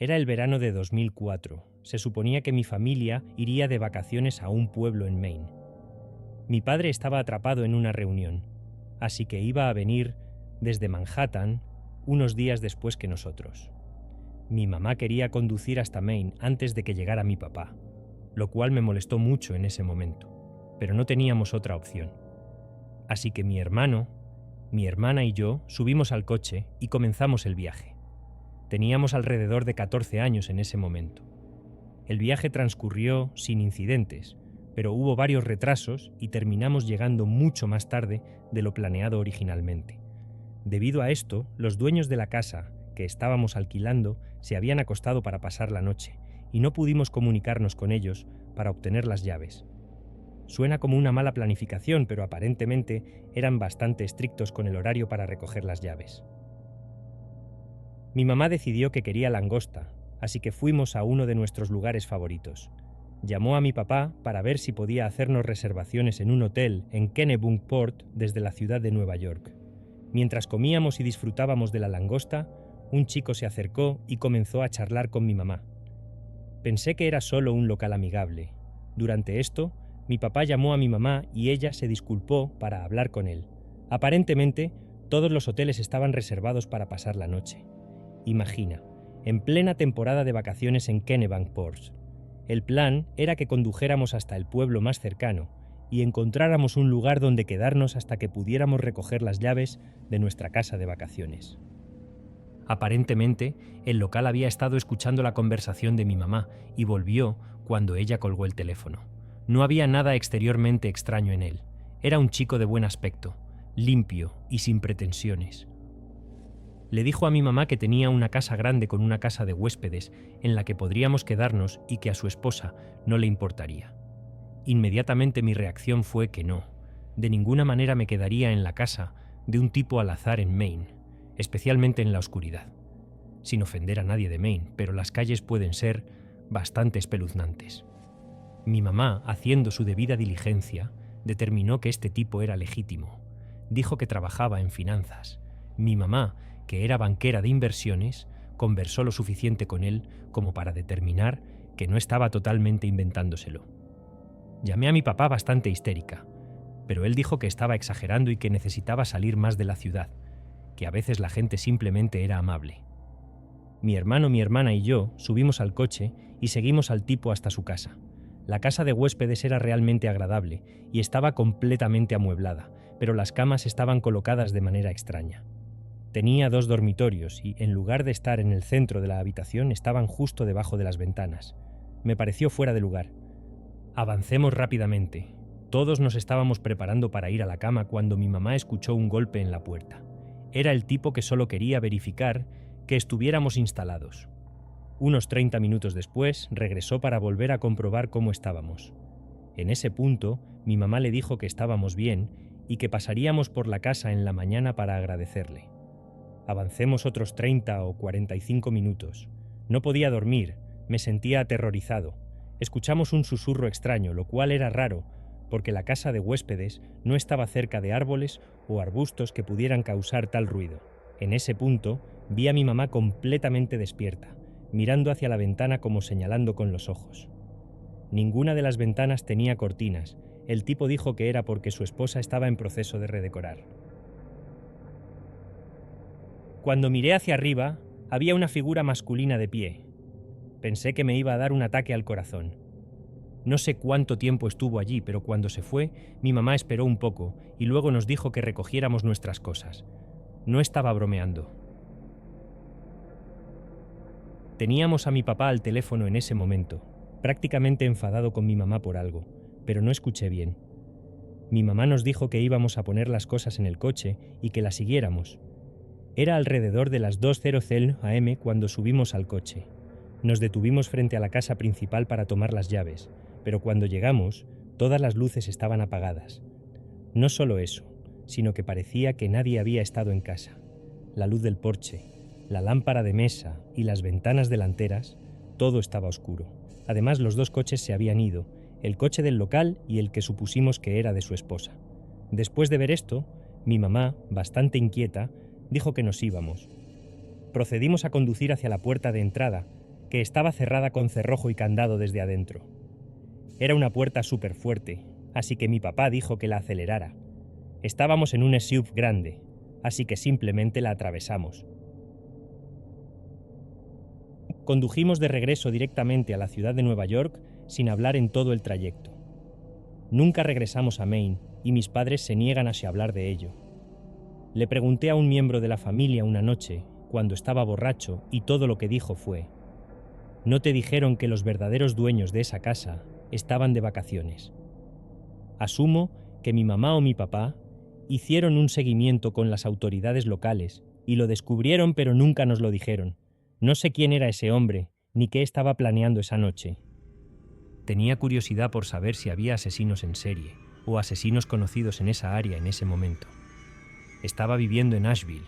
Era el verano de 2004. Se suponía que mi familia iría de vacaciones a un pueblo en Maine. Mi padre estaba atrapado en una reunión, así que iba a venir desde Manhattan unos días después que nosotros. Mi mamá quería conducir hasta Maine antes de que llegara mi papá, lo cual me molestó mucho en ese momento, pero no teníamos otra opción. Así que mi hermano, mi hermana y yo subimos al coche y comenzamos el viaje. Teníamos alrededor de 14 años en ese momento. El viaje transcurrió sin incidentes, pero hubo varios retrasos y terminamos llegando mucho más tarde de lo planeado originalmente. Debido a esto, los dueños de la casa que estábamos alquilando se habían acostado para pasar la noche y no pudimos comunicarnos con ellos para obtener las llaves. Suena como una mala planificación, pero aparentemente eran bastante estrictos con el horario para recoger las llaves. Mi mamá decidió que quería langosta, así que fuimos a uno de nuestros lugares favoritos. Llamó a mi papá para ver si podía hacernos reservaciones en un hotel en Kennebunkport desde la ciudad de Nueva York. Mientras comíamos y disfrutábamos de la langosta, un chico se acercó y comenzó a charlar con mi mamá. Pensé que era solo un local amigable. Durante esto, mi papá llamó a mi mamá y ella se disculpó para hablar con él. Aparentemente, todos los hoteles estaban reservados para pasar la noche. Imagina, en plena temporada de vacaciones en Kennebunkport. El plan era que condujéramos hasta el pueblo más cercano y encontráramos un lugar donde quedarnos hasta que pudiéramos recoger las llaves de nuestra casa de vacaciones. Aparentemente, el local había estado escuchando la conversación de mi mamá y volvió cuando ella colgó el teléfono. No había nada exteriormente extraño en él. Era un chico de buen aspecto, limpio y sin pretensiones. Le dijo a mi mamá que tenía una casa grande con una casa de huéspedes en la que podríamos quedarnos y que a su esposa no le importaría. Inmediatamente mi reacción fue que no. De ninguna manera me quedaría en la casa de un tipo al azar en Maine, especialmente en la oscuridad. Sin ofender a nadie de Maine, pero las calles pueden ser bastante espeluznantes. Mi mamá, haciendo su debida diligencia, determinó que este tipo era legítimo. Dijo que trabajaba en finanzas. Mi mamá, que era banquera de inversiones, conversó lo suficiente con él como para determinar que no estaba totalmente inventándoselo. Llamé a mi papá bastante histérica, pero él dijo que estaba exagerando y que necesitaba salir más de la ciudad, que a veces la gente simplemente era amable. Mi hermano, mi hermana y yo subimos al coche y seguimos al tipo hasta su casa. La casa de huéspedes era realmente agradable y estaba completamente amueblada, pero las camas estaban colocadas de manera extraña. Tenía 2 dormitorios y, en lugar de estar en el centro de la habitación, estaban justo debajo de las ventanas. Me pareció fuera de lugar. Avancemos rápidamente. Todos nos estábamos preparando para ir a la cama cuando mi mamá escuchó un golpe en la puerta. Era el tipo que solo quería verificar que estuviéramos instalados. Unos 30 minutos después, regresó para volver a comprobar cómo estábamos. En ese punto, mi mamá le dijo que estábamos bien y que pasaríamos por la casa en la mañana para agradecerle. Avancemos otros 30 o 45 minutos. No podía dormir, me sentía aterrorizado. Escuchamos un susurro extraño, lo cual era raro, porque la casa de huéspedes no estaba cerca de árboles o arbustos que pudieran causar tal ruido. En ese punto, vi a mi mamá completamente despierta, mirando hacia la ventana como señalando con los ojos. Ninguna de las ventanas tenía cortinas. El tipo dijo que era porque su esposa estaba en proceso de redecorar. Cuando miré hacia arriba, había una figura masculina de pie. Pensé que me iba a dar un ataque al corazón. No sé cuánto tiempo estuvo allí, pero cuando se fue, mi mamá esperó un poco y luego nos dijo que recogiéramos nuestras cosas. No estaba bromeando. Teníamos a mi papá al teléfono en ese momento, prácticamente enfadado con mi mamá por algo, pero no escuché bien. Mi mamá nos dijo que íbamos a poner las cosas en el coche y que la siguiéramos. Era alrededor de las 2:00 am cuando subimos al coche. Nos detuvimos frente a la casa principal para tomar las llaves, pero cuando llegamos, todas las luces estaban apagadas. No solo eso, sino que parecía que nadie había estado en casa. La luz del porche, la lámpara de mesa y las ventanas delanteras, todo estaba oscuro. Además, los 2 coches se habían ido, el coche del local y el que supusimos que era de su esposa. Después de ver esto, mi mamá, bastante inquieta, dijo que nos íbamos. Procedimos a conducir hacia la puerta de entrada, que estaba cerrada con cerrojo y candado desde adentro. Era una puerta súper fuerte, así que mi papá dijo que la acelerara. Estábamos en un SUV grande, así que simplemente la atravesamos. Condujimos de regreso directamente a la ciudad de Nueva York sin hablar en todo el trayecto. Nunca regresamos a Maine y mis padres se niegan a hablar de ello. Le pregunté a un miembro de la familia una noche, cuando estaba borracho, y todo lo que dijo fue: «¿No te dijeron que los verdaderos dueños de esa casa estaban de vacaciones?» Asumo que mi mamá o mi papá hicieron un seguimiento con las autoridades locales y lo descubrieron, pero nunca nos lo dijeron. No sé quién era ese hombre, ni qué estaba planeando esa noche. Tenía curiosidad por saber si había asesinos en serie o asesinos conocidos en esa área en ese momento. Estaba viviendo en Asheville,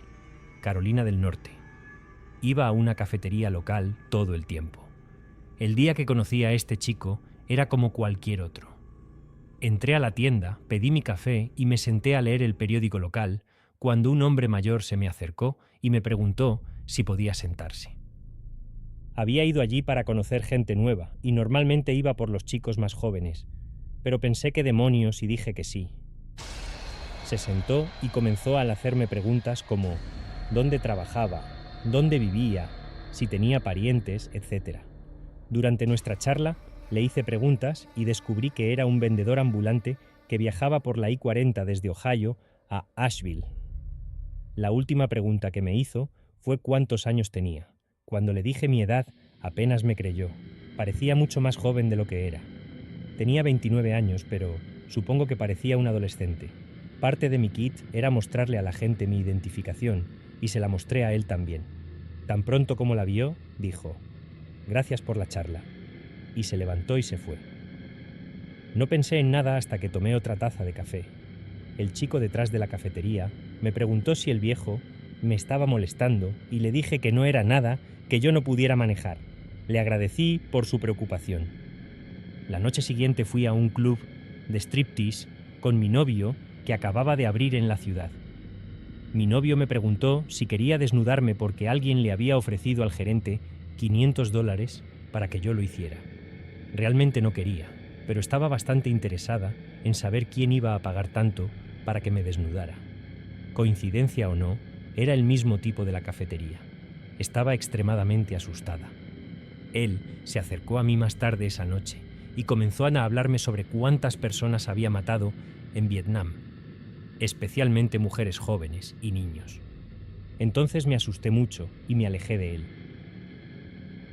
Carolina del Norte. Iba a una cafetería local todo el tiempo. El día que conocí a este chico era como cualquier otro. Entré a la tienda, pedí mi café y me senté a leer el periódico local cuando un hombre mayor se me acercó y me preguntó si podía sentarse. Había ido allí para conocer gente nueva y normalmente iba por los chicos más jóvenes, pero pensé que demonios y dije que sí. Se sentó y comenzó a hacerme preguntas como dónde trabajaba, dónde vivía, si tenía parientes, etc. Durante nuestra charla le hice preguntas y descubrí que era un vendedor ambulante que viajaba por la I-40 desde Ohio a Asheville. La última pregunta que me hizo fue cuántos años tenía. Cuando le dije mi edad, apenas me creyó. Parecía mucho más joven de lo que era. Tenía 29 años, pero supongo que parecía un adolescente. Parte de mi kit era mostrarle a la gente mi identificación, y se la mostré a él también. Tan pronto como la vio, dijo: «Gracias por la charla», y se levantó y se fue. No pensé en nada hasta que tomé otra taza de café. El chico detrás de la cafetería me preguntó si el viejo me estaba molestando y le dije que no era nada que yo no pudiera manejar. Le agradecí por su preocupación. La noche siguiente fui a un club de striptease con mi novio que acababa de abrir en la ciudad. Mi novio me preguntó si quería desnudarme porque alguien le había ofrecido al gerente $500 para que yo lo hiciera. Realmente no quería, pero estaba bastante interesada en saber quién iba a pagar tanto para que me desnudara. Coincidencia o no, era el mismo tipo de la cafetería. Estaba extremadamente asustada. Él se acercó a mí más tarde esa noche y comenzó a hablarme sobre cuántas personas había matado en Vietnam, especialmente mujeres jóvenes y niños. Entonces me asusté mucho y me alejé de él.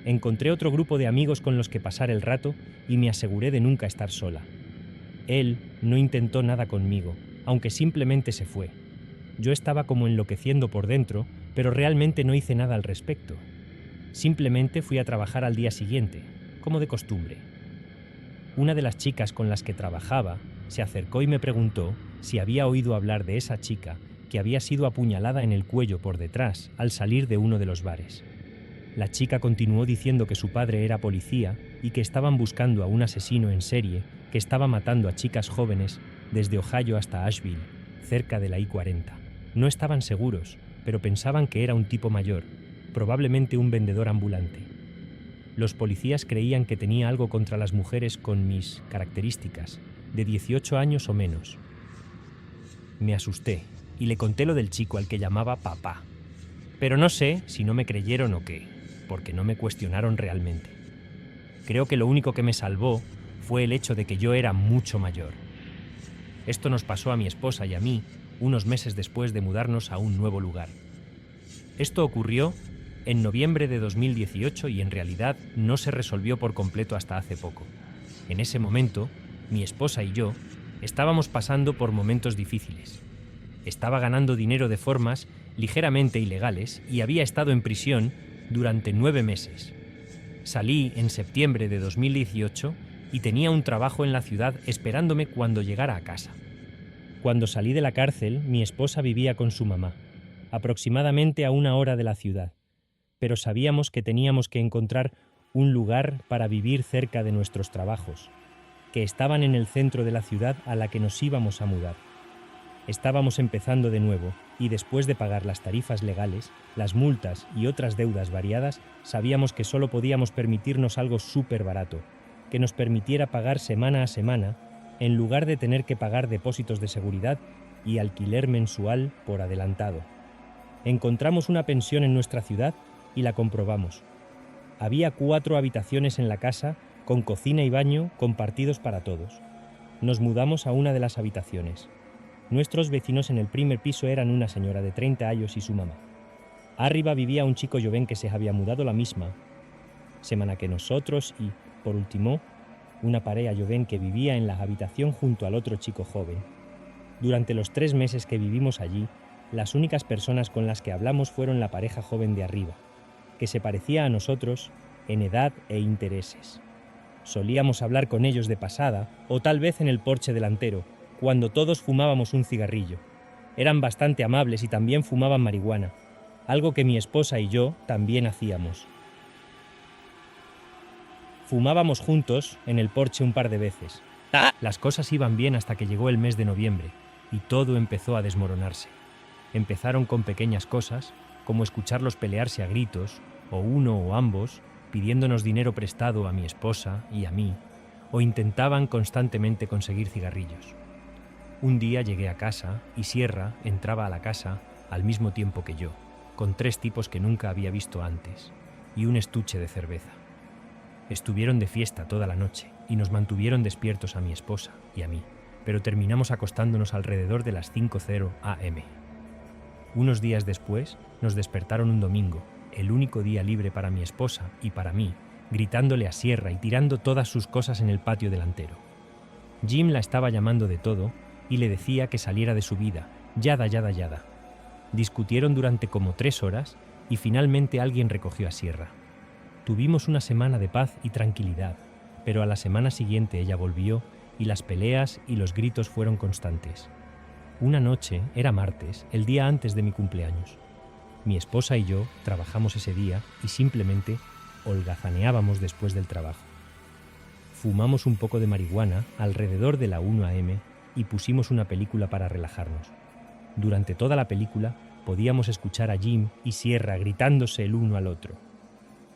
Encontré otro grupo de amigos con los que pasar el rato y me aseguré de nunca estar sola. Él no intentó nada conmigo, aunque simplemente se fue. Yo estaba como enloqueciendo por dentro, pero realmente no hice nada al respecto. Simplemente fui a trabajar al día siguiente, como de costumbre. Una de las chicas con las que trabajaba se acercó y me preguntó si había oído hablar de esa chica que había sido apuñalada en el cuello por detrás al salir de uno de los bares. La chica continuó diciendo que su padre era policía y que estaban buscando a un asesino en serie que estaba matando a chicas jóvenes desde Ohio hasta Asheville, cerca de la I-40. No estaban seguros, pero pensaban que era un tipo mayor, probablemente un vendedor ambulante. Los policías creían que tenía algo contra las mujeres con mis características, de 18 años o menos. Me asusté y le conté lo del chico al que llamaba papá. Pero no sé si no me creyeron o qué, porque no me cuestionaron realmente. Creo que lo único que me salvó fue el hecho de que yo era mucho mayor. Esto nos pasó a mi esposa y a mí unos meses después de mudarnos a un nuevo lugar. Esto ocurrió en noviembre de 2018 y en realidad no se resolvió por completo hasta hace poco. En ese momento, mi esposa y yo estábamos pasando por momentos difíciles. Estaba ganando dinero de formas ligeramente ilegales y había estado en prisión durante 9 meses. Salí en septiembre de 2018 y tenía un trabajo en la ciudad esperándome cuando llegara a casa. Cuando salí de la cárcel, mi esposa vivía con su mamá, aproximadamente a 1 hora de la ciudad, pero sabíamos que teníamos que encontrar un lugar para vivir cerca de nuestros trabajos, que estaban en el centro de la ciudad a la que nos íbamos a mudar. Estábamos empezando de nuevo y después de pagar las tarifas legales, las multas y otras deudas variadas, sabíamos que solo podíamos permitirnos algo súper barato, que nos permitiera pagar semana a semana en lugar de tener que pagar depósitos de seguridad y alquiler mensual por adelantado. Encontramos una pensión en nuestra ciudad y la comprobamos. Había 4 habitaciones en la casa con cocina y baño compartidos para todos. Nos mudamos a una de las habitaciones. Nuestros vecinos en el primer piso eran una señora de 30 años y su mamá. Arriba vivía un chico joven que se había mudado la misma semana que nosotros y, por último, una pareja joven que vivía en la habitación junto al otro chico joven. Durante los 3 meses que vivimos allí, las únicas personas con las que hablamos fueron la pareja joven de arriba, que se parecía a nosotros en edad e intereses. Solíamos hablar con ellos de pasada o tal vez en el porche delantero, cuando todos fumábamos un cigarrillo. Eran bastante amables y también fumaban marihuana, algo que mi esposa y yo también hacíamos. Fumábamos juntos en el porche un par de veces. Las cosas iban bien hasta que llegó el mes de noviembre y todo empezó a desmoronarse. Empezaron con pequeñas cosas, como escucharlos pelearse a gritos, o uno o ambos, pidiéndonos dinero prestado a mi esposa y a mí, o intentaban constantemente conseguir cigarrillos. Un día llegué a casa y Sierra entraba a la casa al mismo tiempo que yo, con 3 tipos que nunca había visto antes, y un estuche de cerveza. Estuvieron de fiesta toda la noche y nos mantuvieron despiertos a mi esposa y a mí, pero terminamos acostándonos alrededor de las 5:00 am. Unos días después nos despertaron un domingo, el único día libre para mi esposa y para mí, gritándole a Sierra y tirando todas sus cosas en el patio delantero. Jim la estaba llamando de todo y le decía que saliera de su vida, yada. Discutieron durante como 3 horas y finalmente alguien recogió a Sierra. Tuvimos una semana de paz y tranquilidad, pero a la semana siguiente ella volvió y las peleas y los gritos fueron constantes. Una noche, era martes, el día antes de mi cumpleaños. Mi esposa y yo trabajamos ese día y simplemente holgazaneábamos después del trabajo. Fumamos un poco de marihuana alrededor de la 1 am y pusimos una película para relajarnos. Durante toda la película podíamos escuchar a Jim y Sierra gritándose el uno al otro.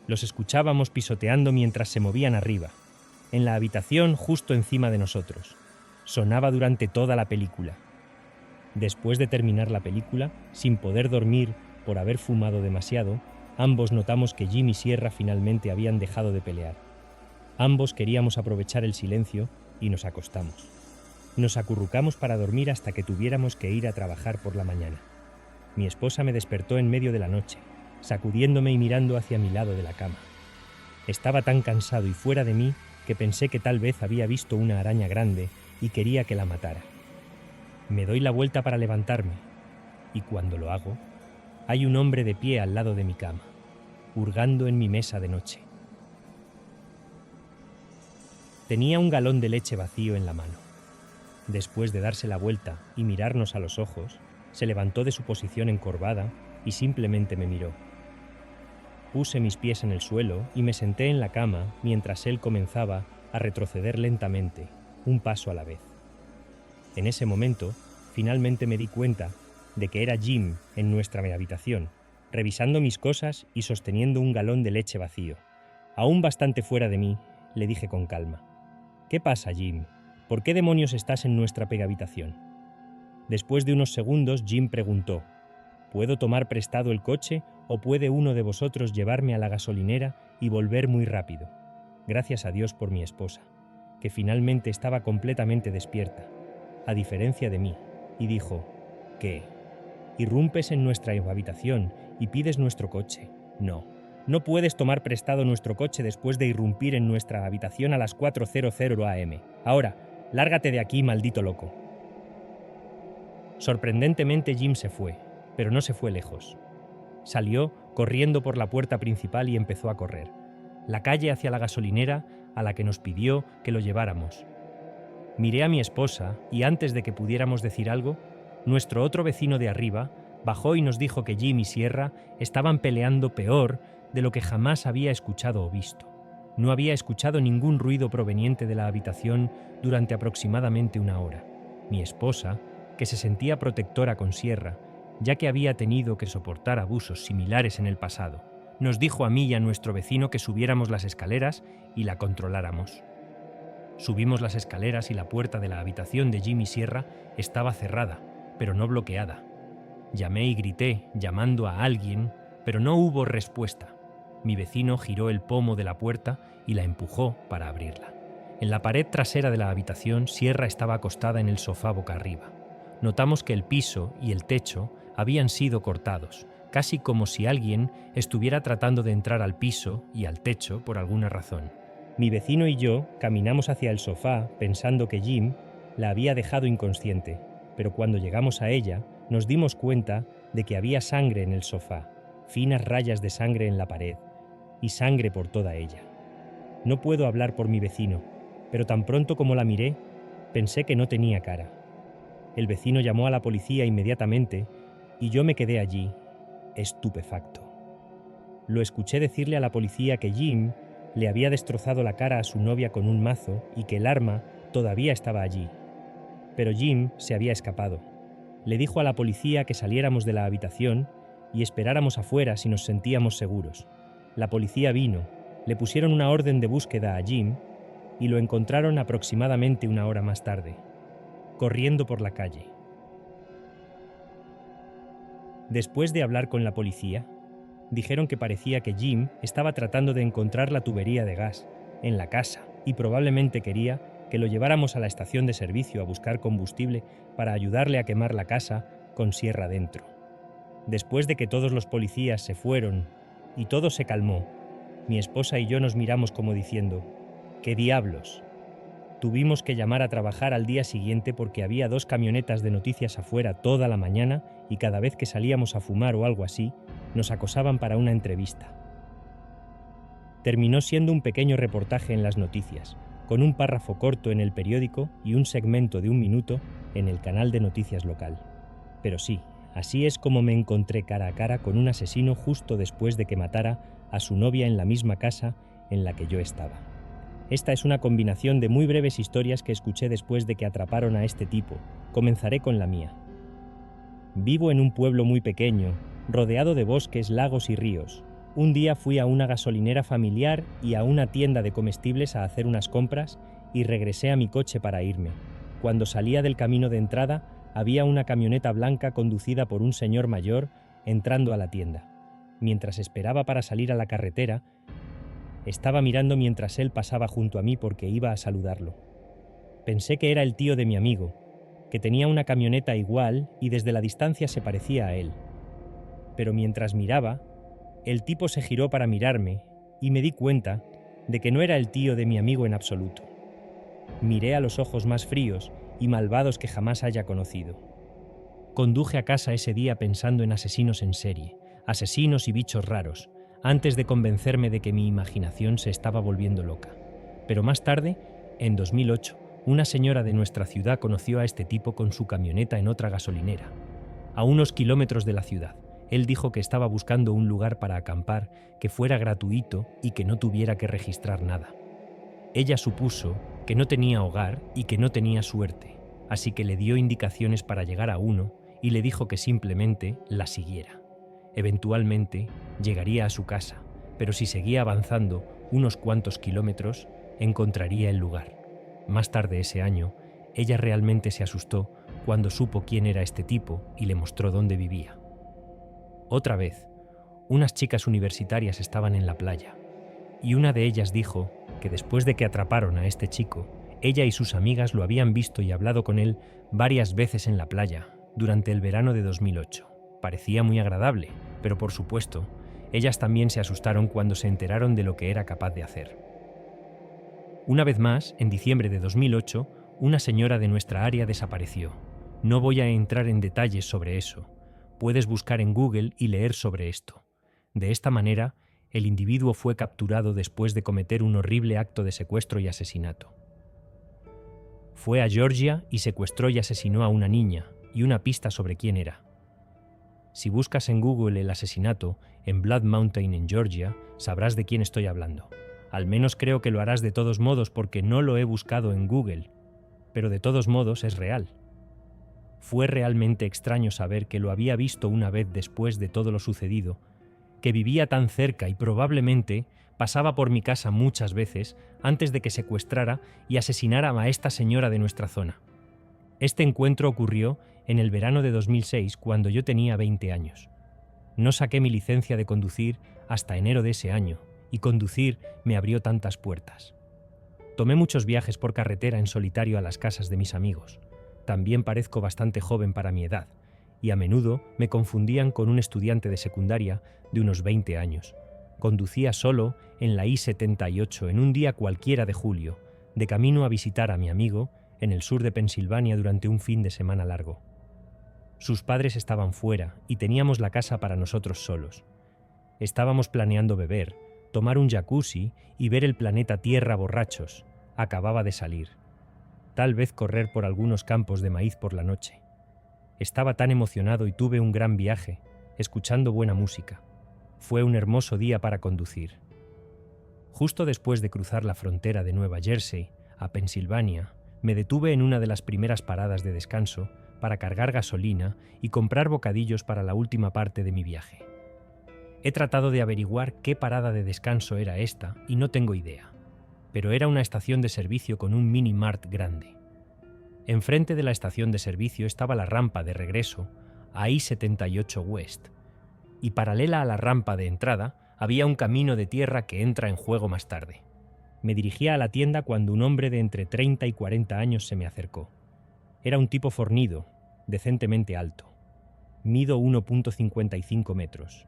Los escuchábamos pisoteando mientras se movían arriba, en la habitación justo encima de nosotros. Sonaba durante toda la película. Después de terminar la película, sin poder dormir por haber fumado demasiado, ambos notamos que Jim y Sierra finalmente habían dejado de pelear. Ambos queríamos aprovechar el silencio y nos acostamos. Nos acurrucamos para dormir hasta que tuviéramos que ir a trabajar por la mañana. Mi esposa me despertó en medio de la noche, sacudiéndome y mirando hacia mi lado de la cama. Estaba tan cansado y fuera de mí que pensé que tal vez había visto una araña grande y quería que la matara. Me doy la vuelta para levantarme, y cuando lo hago, hay un hombre de pie al lado de mi cama, hurgando en mi mesa de noche. Tenía un galón de leche vacío en la mano. Después de darse la vuelta y mirarnos a los ojos, se levantó de su posición encorvada y simplemente me miró. Puse mis pies en el suelo y me senté en la cama mientras él comenzaba a retroceder lentamente, un paso a la vez. En ese momento, finalmente me di cuenta de que era Jim en nuestra habitación, revisando mis cosas y sosteniendo un galón de leche vacío. Aún bastante fuera de mí, le dije con calma: «¿Qué pasa, Jim? ¿Por qué demonios estás en nuestra habitación?» Después de unos segundos, Jim preguntó: «¿Puedo tomar prestado el coche o puede uno de vosotros llevarme a la gasolinera y volver muy rápido?» Gracias a Dios por mi esposa, que finalmente estaba completamente despierta, a diferencia de mí, y dijo: «¿Qué? ¿Irrumpes en nuestra habitación y pides nuestro coche? No. No puedes tomar prestado nuestro coche después de irrumpir en nuestra habitación a las 4:00 am. Ahora, lárgate de aquí, maldito loco». Sorprendentemente Jim se fue, pero no se fue lejos. Salió corriendo por la puerta principal y empezó a correr, la calle hacia la gasolinera a la que nos pidió que lo lleváramos. Miré a mi esposa y antes de que pudiéramos decir algo, nuestro otro vecino de arriba bajó y nos dijo que Jim y Sierra estaban peleando peor de lo que jamás había escuchado o visto. No había escuchado ningún ruido proveniente de la habitación durante aproximadamente 1 hora. Mi esposa que se sentía protectora con Sierra, ya que había tenido que soportar abusos similares en el pasado. Nos dijo a mí y a nuestro vecino que subiéramos las escaleras y la controláramos. Subimos las escaleras y la puerta de la habitación de Jim y Sierra estaba cerrada, pero no bloqueada. Llamé y grité, llamando a alguien, pero no hubo respuesta. Mi vecino giró el pomo de la puerta y la empujó para abrirla. En la pared trasera de la habitación, Sierra estaba acostada en el sofá boca arriba. Notamos que el piso y el techo habían sido cortados, casi como si alguien estuviera tratando de entrar al piso y al techo por alguna razón. Mi vecino y yo caminamos hacia el sofá pensando que Jim la había dejado inconsciente, pero cuando llegamos a ella nos dimos cuenta de que había sangre en el sofá, finas rayas de sangre en la pared y sangre por toda ella. No puedo hablar por mi vecino, pero tan pronto como la miré, pensé que no tenía cara. El vecino llamó a la policía inmediatamente y yo me quedé allí, estupefacto. Lo escuché decirle a la policía que Jim le había destrozado la cara a su novia con un mazo y que el arma todavía estaba allí. Pero Jim se había escapado. Le dijo a la policía que saliéramos de la habitación y esperáramos afuera si nos sentíamos seguros. La policía vino, le pusieron una orden de búsqueda a Jim y lo encontraron aproximadamente una hora más tarde, corriendo por la calle. Después de hablar con la policía, dijeron que parecía que Jim estaba tratando de encontrar la tubería de gas en la casa y probablemente quería que lo lleváramos a la estación de servicio a buscar combustible para ayudarle a quemar la casa con Sierra dentro. Después de que todos los policías se fueron y todo se calmó, mi esposa y yo nos miramos como diciendo, ¿qué diablos? Tuvimos que llamar a trabajar al día siguiente porque había 2 camionetas de noticias afuera toda la mañana y cada vez que salíamos a fumar o algo así, nos acosaban para una entrevista. Terminó siendo un pequeño reportaje en las noticias, con un párrafo corto en el periódico y un segmento de 1 minuto en el canal de noticias local. Pero sí, así es como me encontré cara a cara con un asesino justo después de que matara a su novia en la misma casa en la que yo estaba. Esta es una combinación de muy breves historias que escuché después de que atraparon a este tipo. Comenzaré con la mía. Vivo en un pueblo muy pequeño, rodeado de bosques, lagos y ríos. Un día fui a una gasolinera familiar y a una tienda de comestibles a hacer unas compras y regresé a mi coche para irme. Cuando salía del camino de entrada, había una camioneta blanca conducida por un señor mayor entrando a la tienda. Mientras esperaba para salir a la carretera, estaba mirando mientras él pasaba junto a mí porque iba a saludarlo. Pensé que era el tío de mi amigo, que tenía una camioneta igual y desde la distancia se parecía a él. Pero mientras miraba, el tipo se giró para mirarme y me di cuenta de que no era el tío de mi amigo en absoluto. Miré a los ojos más fríos y malvados que jamás haya conocido. Conduje a casa ese día pensando en asesinos en serie, asesinos y bichos raros, antes de convencerme de que mi imaginación se estaba volviendo loca. Pero más tarde, en 2008, una señora de nuestra ciudad conoció a este tipo con su camioneta en otra gasolinera, a unos kilómetros de la ciudad. Él dijo que estaba buscando un lugar para acampar que fuera gratuito y que no tuviera que registrar nada. Ella supuso que no tenía hogar y que no tenía suerte, así que le dio indicaciones para llegar a uno y le dijo que simplemente la siguiera. Eventualmente llegaría a su casa, pero si seguía avanzando unos cuantos kilómetros, encontraría el lugar. Más tarde ese año, ella realmente se asustó cuando supo quién era este tipo y le mostró dónde vivía. Otra vez, unas chicas universitarias estaban en la playa, y una de ellas dijo que después de que atraparon a este chico, ella y sus amigas lo habían visto y hablado con él varias veces en la playa durante el verano de 2008. Parecía muy agradable, pero por supuesto, ellas también se asustaron cuando se enteraron de lo que era capaz de hacer. Una vez más, en diciembre de 2008, una señora de nuestra área desapareció. No voy a entrar en detalles sobre eso. Puedes buscar en Google y leer sobre esto. De esta manera, el individuo fue capturado después de cometer un horrible acto de secuestro y asesinato. Fue a Georgia y secuestró y asesinó a una niña, y una pista sobre quién era. Si buscas en Google el asesinato en Blood Mountain en Georgia, sabrás de quién estoy hablando. Al menos creo que lo harás de todos modos porque no lo he buscado en Google, pero de todos modos es real. Fue realmente extraño saber que lo había visto una vez después de todo lo sucedido, que vivía tan cerca y probablemente pasaba por mi casa muchas veces antes de que secuestrara y asesinara a esta señora de nuestra zona. Este encuentro ocurrió en el verano de 2006, cuando yo tenía 20 años. No saqué mi licencia de conducir hasta enero de ese año, y conducir me abrió tantas puertas. Tomé muchos viajes por carretera en solitario a las casas de mis amigos. También parezco bastante joven para mi edad, y a menudo me confundían con un estudiante de secundaria de unos 20 años. Conducía solo en la I-78 en un día cualquiera de julio, de camino a visitar a mi amigo en el sur de Pensilvania durante un fin de semana largo. Sus padres estaban fuera y teníamos la casa para nosotros solos. Estábamos planeando beber, tomar un jacuzzi y ver el planeta Tierra borrachos. Acababa de salir. Tal vez correr por algunos campos de maíz por la noche. Estaba tan emocionado y tuve un gran viaje, escuchando buena música. Fue un hermoso día para conducir. Justo después de cruzar la frontera de Nueva Jersey a Pensilvania, me detuve en una de las primeras paradas de descanso para cargar gasolina y comprar bocadillos para la última parte de mi viaje. He tratado de averiguar qué parada de descanso era esta y no tengo idea, pero era una estación de servicio con un mini mart grande. Enfrente de la estación de servicio estaba la rampa de regreso a I-78 West, y paralela a la rampa de entrada había un camino de tierra que entra en juego más tarde. Me dirigía a la tienda cuando un hombre de entre 30 y 40 años se me acercó. Era un tipo fornido, decentemente alto. Mido 1,55 metros.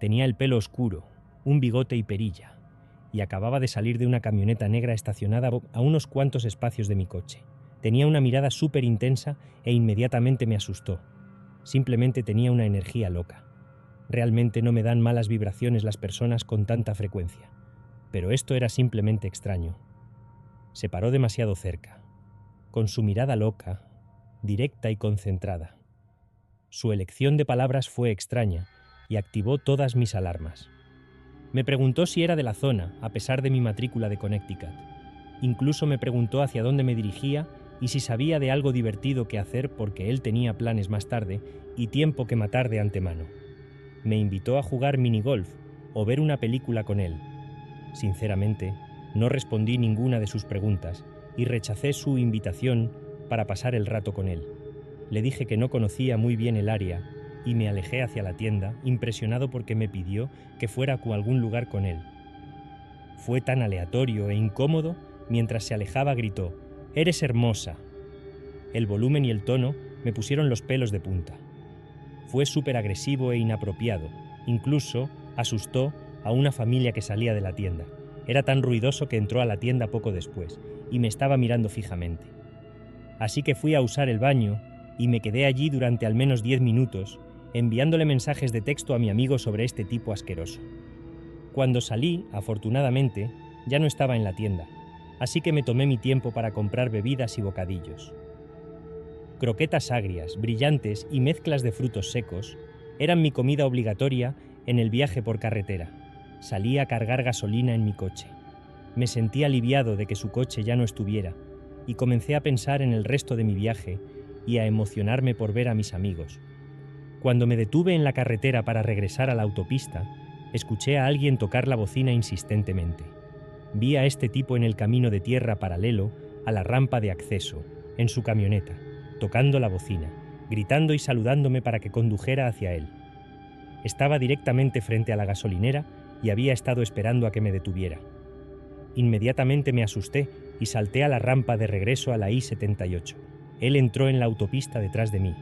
Tenía el pelo oscuro, un bigote y perilla, y acababa de salir de una camioneta negra estacionada a unos cuantos espacios de mi coche. Tenía una mirada súper intensa e inmediatamente me asustó. Simplemente tenía una energía loca. Realmente no me dan malas vibraciones las personas con tanta frecuencia, pero esto era simplemente extraño. Se paró demasiado cerca, con su mirada loca, directa y concentrada. Su elección de palabras fue extraña y activó todas mis alarmas. Me preguntó si era de la zona, a pesar de mi matrícula de Connecticut. Incluso me preguntó hacia dónde me dirigía y si sabía de algo divertido que hacer, porque él tenía planes más tarde y tiempo que matar de antemano. Me invitó a jugar minigolf o ver una película con él. Sinceramente, no respondí ninguna de sus preguntas y rechacé su invitación para pasar el rato con él. Le dije que no conocía muy bien el área y me alejé hacia la tienda, impresionado porque me pidió que fuera a algún lugar con él. Fue tan aleatorio e incómodo. Mientras se alejaba gritó: «¡Eres hermosa!». El volumen y el tono me pusieron los pelos de punta. Fue súper agresivo e inapropiado. Incluso asustó a una familia que salía de la tienda. Era tan ruidoso que entró a la tienda poco después y me estaba mirando fijamente. Así que fui a usar el baño y me quedé allí durante al menos 10 minutos, enviándole mensajes de texto a mi amigo sobre este tipo asqueroso. Cuando salí, afortunadamente, ya no estaba en la tienda, así que me tomé mi tiempo para comprar bebidas y bocadillos. Croquetas agrias, brillantes y mezclas de frutos secos eran mi comida obligatoria en el viaje por carretera. Salí a cargar gasolina en mi coche. Me sentí aliviado de que su coche ya no estuviera y comencé a pensar en el resto de mi viaje y a emocionarme por ver a mis amigos. Cuando me detuve en la carretera para regresar a la autopista, escuché a alguien tocar la bocina insistentemente. Vi a este tipo en el camino de tierra paralelo a la rampa de acceso, en su camioneta, tocando la bocina, gritando y saludándome para que condujera hacia él. Estaba directamente frente a la gasolinera y había estado esperando a que me detuviera. Inmediatamente me asusté y salté a la rampa de regreso a la I-78. Él entró en la autopista detrás de mí.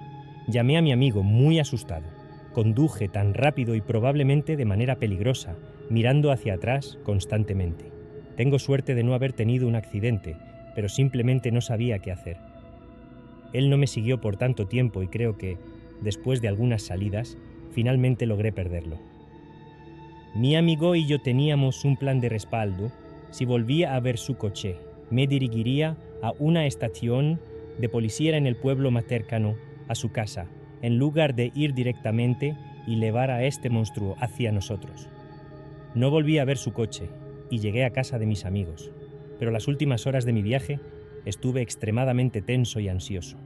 Llamé a mi amigo muy asustado. Conduje tan rápido y probablemente de manera peligrosa, mirando hacia atrás constantemente. Tengo suerte de no haber tenido un accidente, pero simplemente no sabía qué hacer. Él no me siguió por tanto tiempo y creo que, después de algunas salidas, finalmente logré perderlo. Mi amigo y yo teníamos un plan de respaldo. Si volvía a ver su coche, me dirigiría a una estación de policía en el pueblo más cercano a su casa, en lugar de ir directamente y llevar a este monstruo hacia nosotros. No volví a ver su coche y llegué a casa de mis amigos, pero las últimas horas de mi viaje estuve extremadamente tenso y ansioso.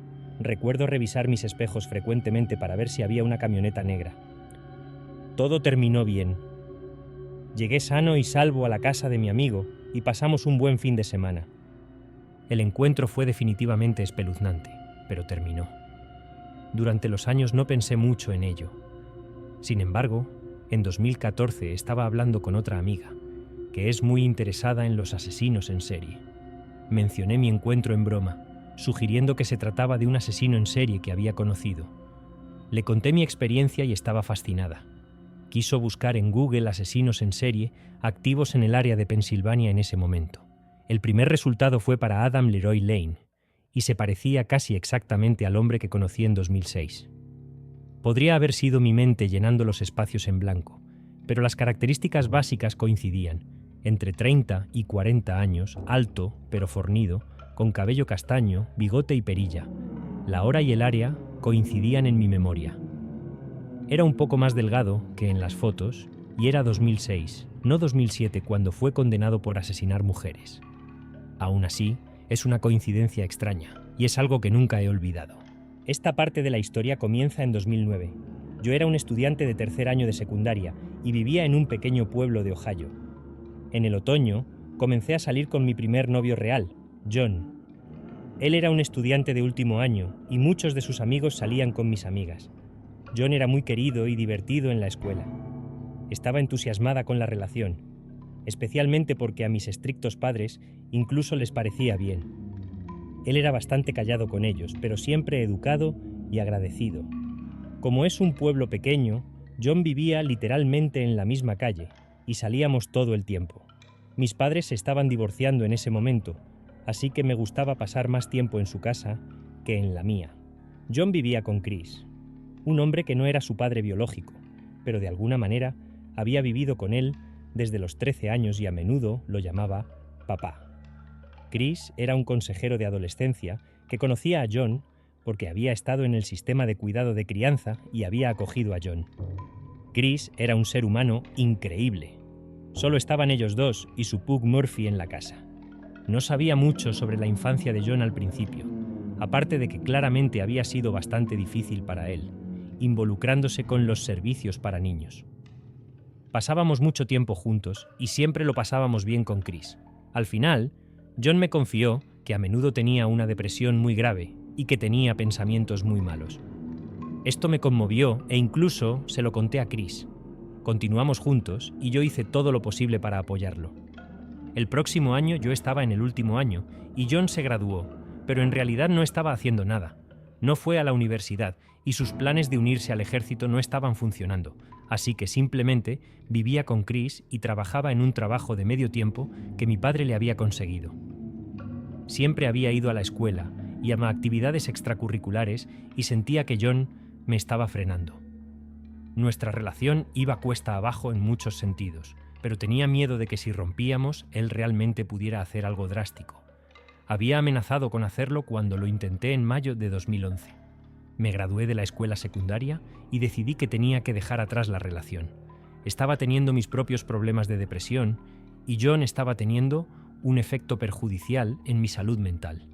recuerdo revisar mis espejos frecuentemente para ver si había una camioneta negra. Todo terminó bien. Llegué sano y salvo a la casa de mi amigo y pasamos un buen fin de semana. El encuentro fue definitivamente espeluznante, pero terminó. Durante los años no pensé mucho en ello. Sin embargo, en 2014 estaba hablando con otra amiga, que es muy interesada en los asesinos en serie. Mencioné mi encuentro en broma, sugiriendo que se trataba de un asesino en serie que había conocido. Le conté mi experiencia y estaba fascinada. Quiso buscar en Google asesinos en serie activos en el área de Pensilvania en ese momento. El primer resultado fue para Adam Leroy Lane, y se parecía casi exactamente al hombre que conocí en 2006. Podría haber sido mi mente llenando los espacios en blanco, pero las características básicas coincidían: entre 30 y 40 años, alto pero fornido, con cabello castaño, bigote y perilla. La hora y el área coincidían en mi memoria. Era un poco más delgado que en las fotos y era 2006, no 2007, cuando fue condenado por asesinar mujeres. Aún así, es una coincidencia extraña y es algo que nunca he olvidado. Esta parte de la historia comienza en 2009. Yo era un estudiante de tercer año de secundaria y vivía en un pequeño pueblo de Ohio. En el otoño, comencé a salir con mi primer novio real, John. Él era un estudiante de último año y muchos de sus amigos salían con mis amigas. John era muy querido y divertido en la escuela. Estaba entusiasmada con la relación, especialmente porque a mis estrictos padres incluso les parecía bien. Él era bastante callado con ellos, pero siempre educado y agradecido. Como es un pueblo pequeño, John vivía literalmente en la misma calle y salíamos todo el tiempo. Mis padres se estaban divorciando en ese momento, así que me gustaba pasar más tiempo en su casa que en la mía. John vivía con Chris, un hombre que no era su padre biológico, pero de alguna manera había vivido con él desde los 13 años y a menudo lo llamaba papá. Chris era un consejero de adolescencia que conocía a John porque había estado en el sistema de cuidado de crianza y había acogido a John. Chris era un ser humano increíble. Solo estaban ellos dos y su pug Murphy en la casa. No sabía mucho sobre la infancia de John al principio, aparte de que claramente había sido bastante difícil para él, involucrándose con los servicios para niños. Pasábamos mucho tiempo juntos y siempre lo pasábamos bien con Chris. Al final, John me confió que a menudo tenía una depresión muy grave y que tenía pensamientos muy malos. Esto me conmovió e incluso se lo conté a Chris. Continuamos juntos y yo hice todo lo posible para apoyarlo. El próximo año yo estaba en el último año y John se graduó, pero en realidad no estaba haciendo nada. No fue a la universidad y sus planes de unirse al ejército no estaban funcionando, así que simplemente vivía con Chris y trabajaba en un trabajo de medio tiempo que mi padre le había conseguido. Siempre había ido a la escuela y a actividades extracurriculares y sentía que John me estaba frenando. Nuestra relación iba cuesta abajo en muchos sentidos, pero tenía miedo de que si rompíamos, él realmente pudiera hacer algo drástico. Había amenazado con hacerlo cuando lo intenté en mayo de 2011. Me gradué de la escuela secundaria y decidí que tenía que dejar atrás la relación. Estaba teniendo mis propios problemas de depresión y John estaba teniendo un efecto perjudicial en mi salud mental.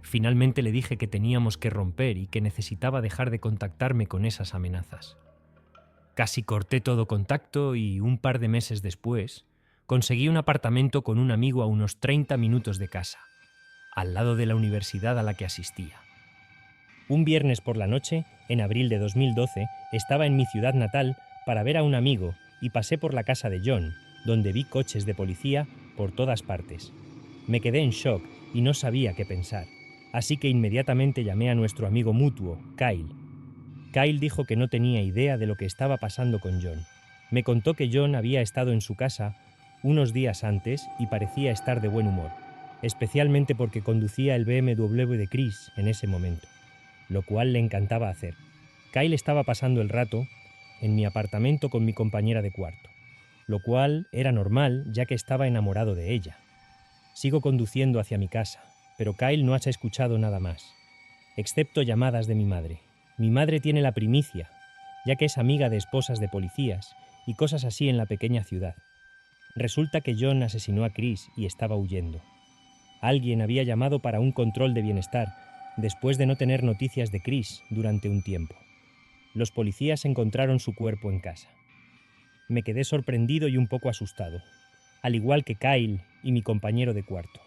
Finalmente le dije que teníamos que romper y que necesitaba dejar de contactarme con esas amenazas. Casi corté todo contacto y un par de meses después conseguí un apartamento con un amigo a unos 30 minutos de casa, al lado de la universidad a la que asistía. Un viernes por la noche, en abril de 2012, estaba en mi ciudad natal para ver a un amigo y pasé por la casa de John, donde vi coches de policía por todas partes. Me quedé en shock y no sabía qué pensar, así que inmediatamente llamé a nuestro amigo mutuo, Kyle. Kyle dijo que no tenía idea de lo que estaba pasando con John. Me contó que John había estado en su casa unos días antes y parecía estar de buen humor, especialmente porque conducía el BMW de Chris en ese momento, lo cual le encantaba hacer. Kyle estaba pasando el rato en mi apartamento con mi compañera de cuarto, lo cual era normal ya que estaba enamorado de ella. Sigo conduciendo hacia mi casa, pero Kyle no ha escuchado nada más, excepto llamadas de mi madre. Mi madre tiene la primicia, ya que es amiga de esposas de policías y cosas así en la pequeña ciudad. Resulta que John asesinó a Chris y estaba huyendo. Alguien había llamado para un control de bienestar, después de no tener noticias de Chris durante un tiempo. Los policías encontraron su cuerpo en casa. Me quedé sorprendido y un poco asustado, al igual que Kyle y mi compañero de cuarto.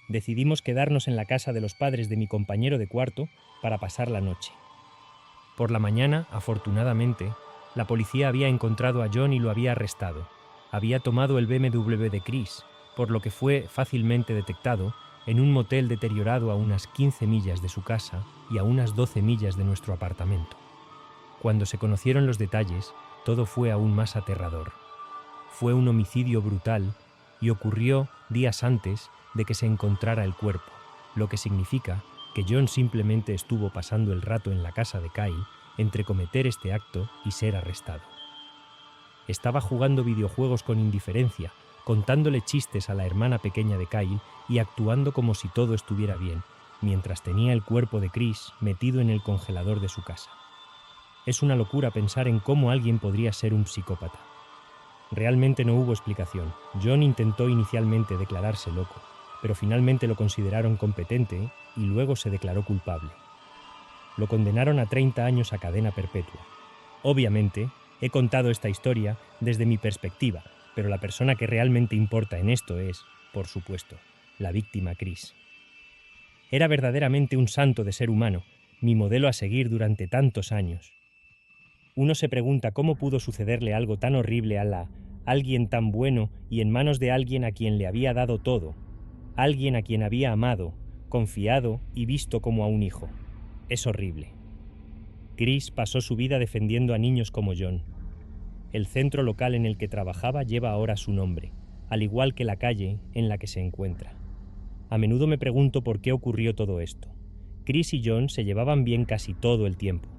Decidimos quedarnos en la casa de los padres de mi compañero de cuarto para pasar la noche. Por la mañana, afortunadamente, la policía había encontrado a John y lo había arrestado. Había tomado el BMW de Chris, por lo que fue fácilmente detectado en un motel deteriorado a unas 15 millas de su casa y a unas 12 millas de nuestro apartamento. Cuando se conocieron los detalles, todo fue aún más aterrador. Fue un homicidio brutal y ocurrió días antes de que se encontrara el cuerpo, lo que significa que John simplemente estuvo pasando el rato en la casa de Kyle entre cometer este acto y ser arrestado. Estaba jugando videojuegos con indiferencia, contándole chistes a la hermana pequeña de Kyle y actuando como si todo estuviera bien, mientras tenía el cuerpo de Chris metido en el congelador de su casa. Es una locura pensar en cómo alguien podría ser un psicópata. Realmente no hubo explicación. John intentó inicialmente declararse loco, pero finalmente lo consideraron competente y luego se declaró culpable. Lo condenaron a 30 años a cadena perpetua. Obviamente, he contado esta historia desde mi perspectiva, pero la persona que realmente importa en esto es, por supuesto, la víctima Chris. Era verdaderamente un santo de ser humano, mi modelo a seguir durante tantos años. Uno se pregunta cómo pudo sucederle algo tan horrible a alguien tan bueno y en manos de alguien a quien le había dado todo, alguien a quien había amado, confiado y visto como a un hijo. Es horrible. Chris pasó su vida defendiendo a niños como John. El centro local en el que trabajaba lleva ahora su nombre, al igual que la calle en la que se encuentra. A menudo me pregunto por qué ocurrió todo esto. Chris y John se llevaban bien casi todo el tiempo,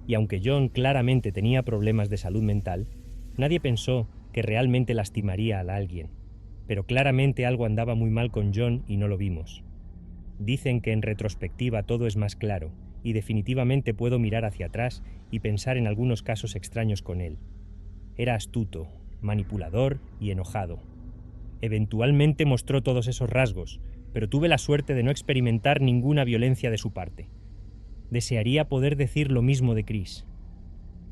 y aunque John claramente tenía problemas de salud mental, nadie pensó que realmente lastimaría a alguien. Pero claramente algo andaba muy mal con John y no lo vimos. Dicen que en retrospectiva todo es más claro, y definitivamente puedo mirar hacia atrás y pensar en algunos casos extraños con él. Era astuto, manipulador y enojado. Eventualmente mostró todos esos rasgos, pero tuve la suerte de no experimentar ninguna violencia de su parte. Desearía poder decir lo mismo de Chris.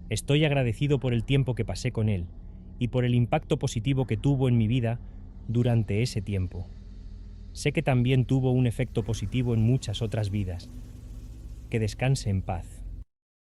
Estoy agradecido por el tiempo que pasé con él y por el impacto positivo que tuvo en mi vida durante ese tiempo. Sé que también tuvo un efecto positivo en muchas otras vidas. Que descanse en paz.